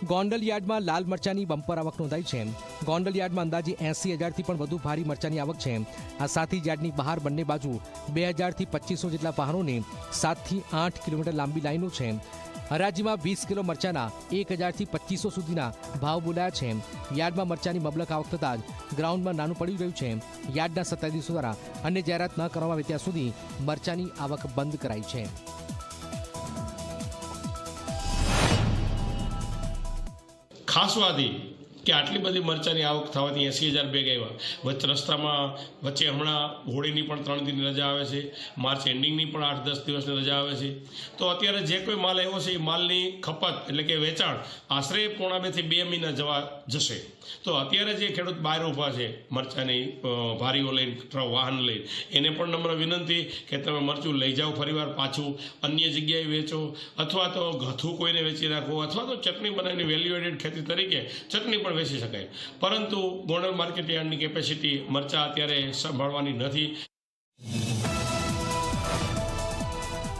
ગોંડલ યાર્ડમાં લાલ મરચાની બમ્પર આવક નોંધાઈ છે। ગોંડલ યાર્ડમાં અંદાજે 80,000થી પણ વધુ ભારી મરચાની આવક છે। આ સાથે જ યાર્ડની બહાર બંને બાજુ 2,000થી 2,500 જેટલા વાહનોની 7 થી 8 કિલોમીટર લાંબી લાઈનો છે। હરાજીમાં 20 કિલો મરચાના 1,000થી 2,500 સુધીના ભાવ બોલાયા છે। યાર્ડમાં મરચાની મબલક આવક થતાં જ ગ્રાઉન્ડમાં નાનું પડી રહ્યું છે। યાર્ડના સત્તાધીશો દ્વારા અન્ય જાહેરાત ન કરવામાં આવે ત્યાં સુધી મરચાની આવક બંધ કરાઈ છે। ખાસ વાત એ કે આટલી બધી મરચાની આવક થવાથી 80,000 બેગ આવ્યા। વચ્ચે હમણાં હોળીની પણ 3 દિનની રજા આવે છે, માર્ચ એન્ડિંગની પણ 8-10 દિવસની રજા આવે છે। તો અત્યારે જે કોઈ માલ આવ્યો છે એ માલની ખપત એટલે કે વેચાણ આશરે 1.5 થી 2 મહિના જશે। તો અત્યારે જે ખેડૂત બહાર ઊભા છે મરચાની ભારીઓ લઈને વાહન લઈને, એને પણ નમ્ર વિનંતી કે તમે મરચું લઈ જાઓ, ફરીવાર પાછું અન્ય જગ્યાએ વેચો, અથવા તો ગથું કોઈને વેચી નાખો, અથવા તો ચટણી બનાવીને વેલ્યુ એડેડ ખેતી તરીકે ચટણી પણ વેચી શકાય। પરંતુ ગોંડલ માર્કેટ યાર્ડની કેપેસિટી મરચાં અત્યારે સંભાળવાની નથી।